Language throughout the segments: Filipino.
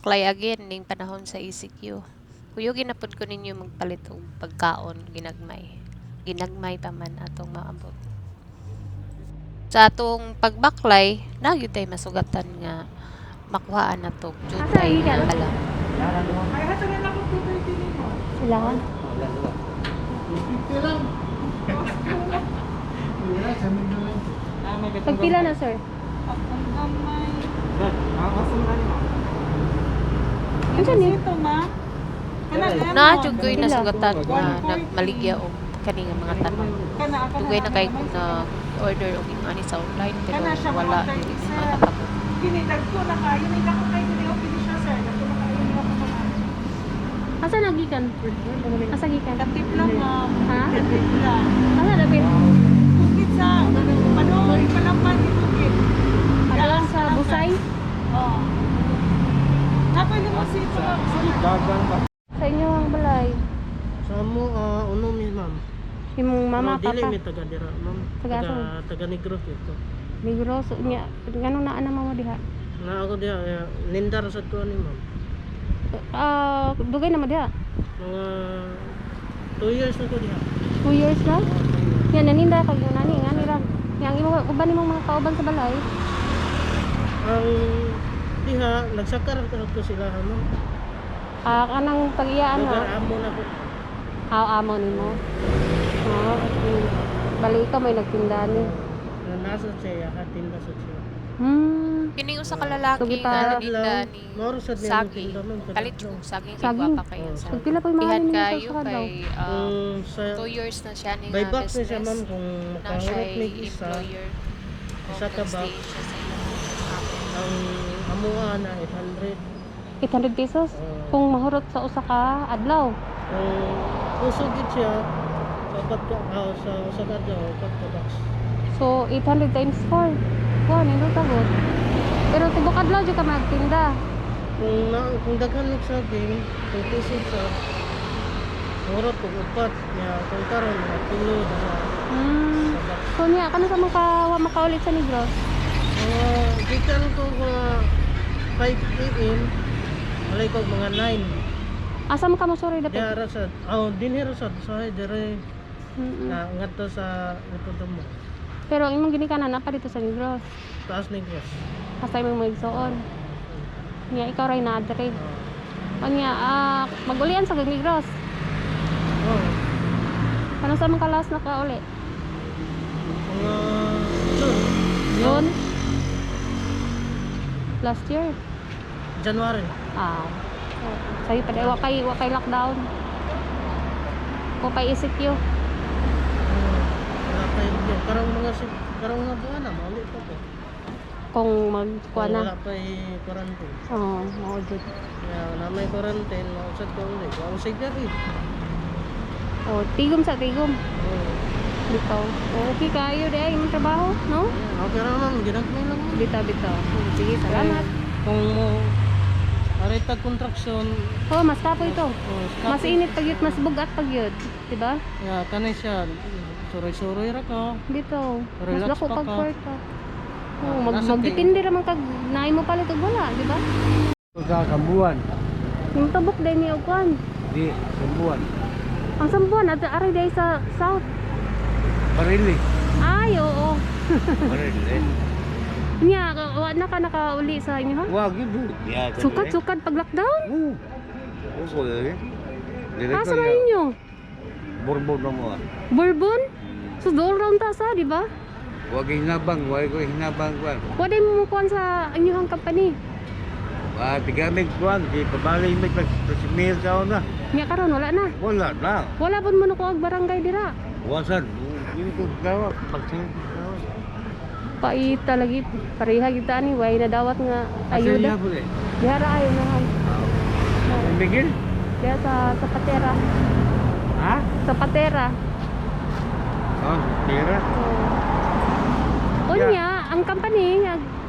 Clay again ning panahon sa ECQ. Kuyo ginapod ko ninyo magpalit og pagkaon ginagmay. Ginagmay pa man atong maabot. Sa atong pagbaklay, nagyud tay masugatan nga makuhaan nato jutay nga alam. Ay, hata na lang ako 230 nito. Sila. Pagpila na, sir? Ang gamay. Ano siya niya? Ito, ma. Naadjud ko'y nasugatan nga nagmaligya og kani nga mga tanong. Dugay na kay ko na order og ani sa online pero wala dili na matapos. Ginidag ko na kayo. Hindi ako kayo hindi ako pili siya, sir. Dagko na kayo hindi ako mga. Asa nagikan? Asa gikan? Katip lang, ma'am. Ha? Katip lang. Asa dapit? Bukid sa, Panoy, Palamban, Bukid. Alam sa Busay? Oo. Napwede mo si ito, ma'am. Sa inyo ang balay. Sa mo, uno mi ma'am. Imong mama, Dili papa. mi taga dira ma'am. Taga asan? Taga Negros ito. Negros niya. Ganun na ana mo diha? Na ako diha, nindar sa tuwa ni ma'am. Dugay na mo diha. Mga 2 years na ko diha. 2 years na? Yan naninda kag yung nani nga nira. Yang imo uban nimong mga kauban sa balay. Ang diha, nagsakar ko sila ma'am. Kanang pag-iyaan Lugar ha. amo na ko. Amo nimo. Okay. Bali ka may nagtinda ni. Na nasa siya, hatin na sa siya. Kini usa ka lalaki Sige pa. nga naninda ni Moro sa niya saging. tinda ma'am. Palit yung saging kay Saging. guwapa kayo sa. Pila pa yung Ihan mahal kayo nimo sa kay Kung sa 2 years na siya ni buy nga back na siya ma'am business. kung Na siya makahurot ni isa. employer. Isa ka ba? Nagstay siya sa ilang Ang amuha na 800. 800 pesos kung mahurot sa usa ka adlaw. Kung usugid siya, sa usa ka adlaw, 4 bucks. So 800 times 4. Kuha nino tagot. Pero tibok adlaw jud ka magtinda. Kung daghan og saging, kung kusog sa murot kung upat niya, kung karon kilo sa box. So niya kana sa makaulit sa Negros. Gikan ko mga 5 AM, walay ko mga 9. Asa man ka mosuri dapat? Diara sa, dinhira sa dire na ngadto sa ito mo. Pero ang imong ginikanan na pa dito sa Negros. Taas Negros. Hasta imong magsuon. Niya ikaw ray na adre. Anya magulian sa Negros. Oh, Ano sa mga kalas na kauli? mga June, Yun. Last year. January. Sa'yo pa wakay lockdown. O pa ECQ. Wala pa yun. Karang mga buwan na, maulit pa po. Kung magkuha na. Wala pa yung quarantine. Mao jud. Kaya na may quarantine, mausad ko ulit. Mausig na rin. Tigom sa tigom. Oh. Bitaw. Okay kayo deh imong trabaho, no? Okay lang naman, ginagmay lang. Bitaw. Sige, salamat. Kung mo, aritag contraction, Mas tapo ito. stop Mas init pag yun, mas bugat pag yun. Diba? ya, kanay siya, suroy-suroy ra ka. Dito. Mas Relax lako pa pag ka. work ka. Nasa Magdepende naman kag naay mo palit og wala, di ba? Kambuan. Yung tabok din ni Ogwan. Di, kambuan. Ang sambuan at aray day sa south. Barili. Ay, oo. Barili. Nya, wa na ka nakauli sa inyo ha? Wag yun. Sukat pag lockdown? Uso lagi. Asa man ninyo? Borbon na mo. Bourbon? So doon round ta sa, di ba? Wag hinabang, wag ko hinabang kwan. Wa din mo kuan sa inyong company. Tigamig kwan, di pabalik may pasimil ka na. Nya karon wala na. Wala na. Wala pud mo nakuha og barangay dira. Wasan. Hindi ko gawa. Pagsin. Paita lagi pareha kita ni way na dawat nga ayuda. Ayuda. Dihara ayo na han. Bigil? Diya sa patera. Ha? Sa patera. Tira. Unya, ang company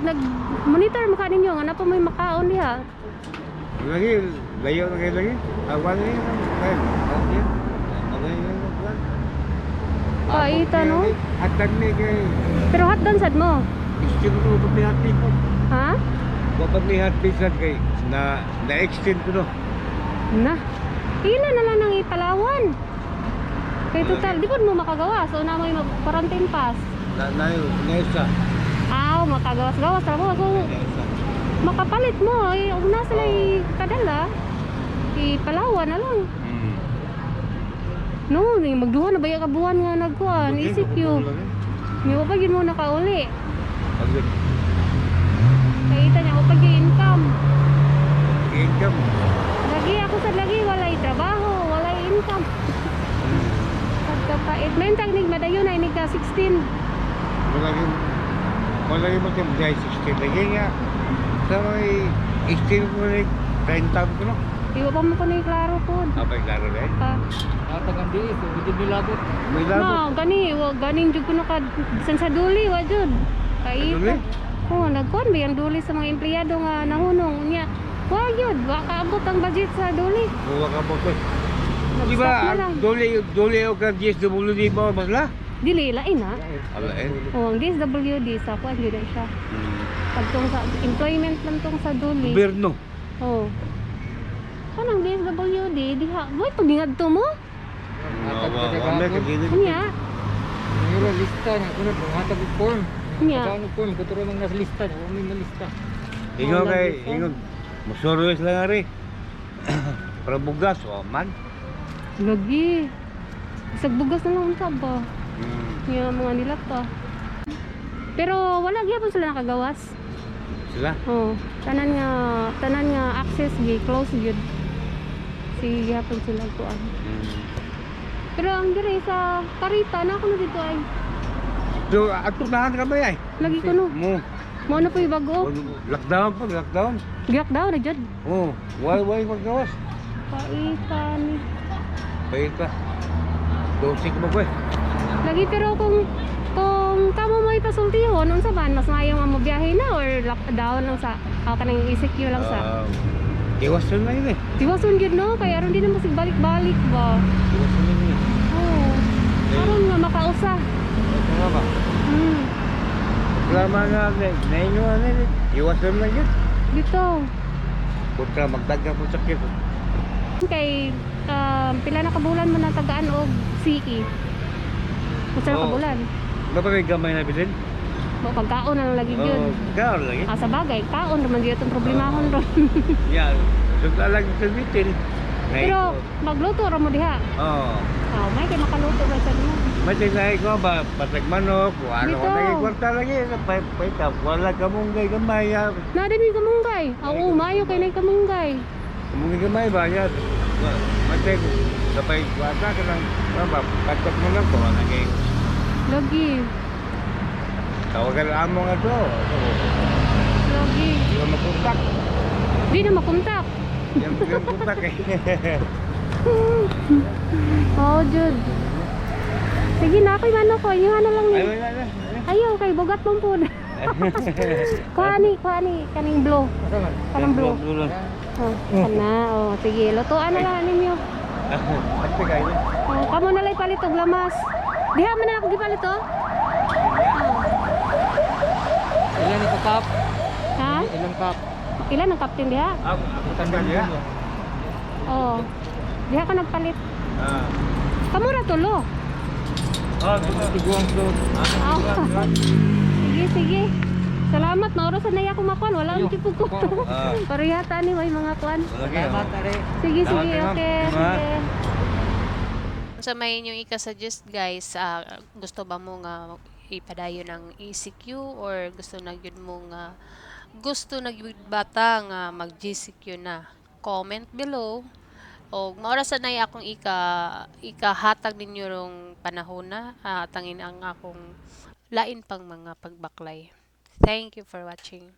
nag-monitor mo kaninyo nga na pa may makaon diha. Lagi, layo na kayo lagi. Awan ni. Paita no? Atag ni kay Pero hot doon sad mo. Istim ko pati hati ko. Ha? dapat ni hatbisan kay na-extend ko no. Na. Ilan na lang nang ipalawan. Kay total, di ba mo makagawa? So na mo mag-quarantine pass. Na isa. Makagawas-gawas ra mo. So makapalit mo ay ug na sila kadala. Ipalawan na lang. No, magduha na ba yung kabuhan nga nagkuhan, ECQ. Hindi mo pa yun mo nakauli. Pagod. Nakita niya mo pa yung income. Income. Lagi ako sa lagi, walay trabaho, walay income. Pagkapait. May tagnig madayon na inig ka 16. Malagi mo kung dahil 16 lagi nga. Sa may 16 ko rin, 30 ko no. Iwa pa mo ko na klaro po. Abay, klaro rin. Tagang di, hindi nilabot. May labot. No, ganing jud ko na ka bisan sa duli wa jud. Duli? Kaita. Oh, nagkuhan ba yung duli sa mga empleyado nga nahunong niya. Wa jud, wa kaabot ang budget sa duli. Buwa ka po ko. Di Nag-stop ba, na ang lang. duli o ka DSWD ba masla? Dili lain ha. Alain. Oh, ang DSWD sa kuan jud na siya. Pagtong sa employment lang tong sa duli. Gobyerno. Oh. Kanang DSWD diha, boy pag ngadto mo? Wala ka gini. Nya, Nila lista niya, kunod mo, hatag og form. nya. Saan og form, katuro mang nasa lista niya, huwag na lista. Ingon kay, lagi ka. ingon. Musuroy lang nga rin. Para bugas, o man. Lagi. Isag bugas na lang unsa ba? Nya mga nila pa. Pero wala gyapon sila nakagawas. Sila? Oh, tanan nga access gi close gyud. Si gyapon sila kuan. Pero ang dire sa Karita na ako na dito ay So, ato nahan ka ba ay? lagi ko no. Mo na po yung bago. Lockdown pa, lockdown. Giyak daw na jud. Oh, why maggawas? Paita ni. Bayit ka. Dosik mo ba? Lagi pero kung kamo mo ipasultihon unsa man mas maayo nga mo biyahe na or lockdown lang sa kanang ECQ lang sa. Iwasan na yun eh. Tiwason gyud no kay aron di na masig balik-balik ba. Iwasan na yun eh. Oh. Aron nga makausa. Ito nga ba? Lama nga na inyo ano yun eh. Iwasan na yun. Dito. Punta magdaga po sakit. Kay pila na kabulan mo na tagaan og CE. Usa na Oo. kabulan. Ba may gamay na bilin? Mo pagkaon na lang lagi gyud. Oo, gawin lagi. Sa bagay, kaon naman gyud tong problemahon ron. Yan. So talagang sabitin. Pero magluto ra mo diha. Oo. Oh, may kay makaluto ra sa mo. Matigay ko ba, patag manok, kung ano Dito. ko naging kwarta lagi, paitap, wala ka mong gay gamay, Na din yung kamunggay. Oo, mayo kay nay kamunggay. mong gamay ba, yan. Matig, kapay kwarta ka lang, patag mo lang ko, naging, Lagi. tawagan ang amo nga to, Lagi. hindi mo makontak, Di na makontak. yung kontak eh. Oh, Jud. Sige na ako'y mano ko. Yung ano lang Ay, ni. wala. Ayaw kay bugat mong po. Kuani, kaning blow. Kanang blow. Oh, kana. Oh, sige, lutuan na lang ninyo. Pati kayo. Oh, kamo na lay palit og lamas. Diha man na ako gipalit oh. Ilan ni kapap? Ha? Ilang kap? Ilan ang captain diha? Ako tanggal niya. Oh. Diha ka nagpalit. Ah. Kamo ra tulo. Tiguang float. Oh. Sige. Salamat na orasan na ako makuan. Wala ang tipo ko. Ah. Parehata ni may mga kuan. Salamat, Are. Sige, Salamat, ma'am. okay. Ma. Sige. Sa may inyong ika-suggest guys, gusto ba mo nga ipadayon ng ECQ or gusto na gyud mo nga gusto na gyud bata nga mag GCQ na? Comment below. O maorasan na akong ikahatag ninyo rong panahon na tangin ang akong lain pang mga pagbaklay. Thank you for watching.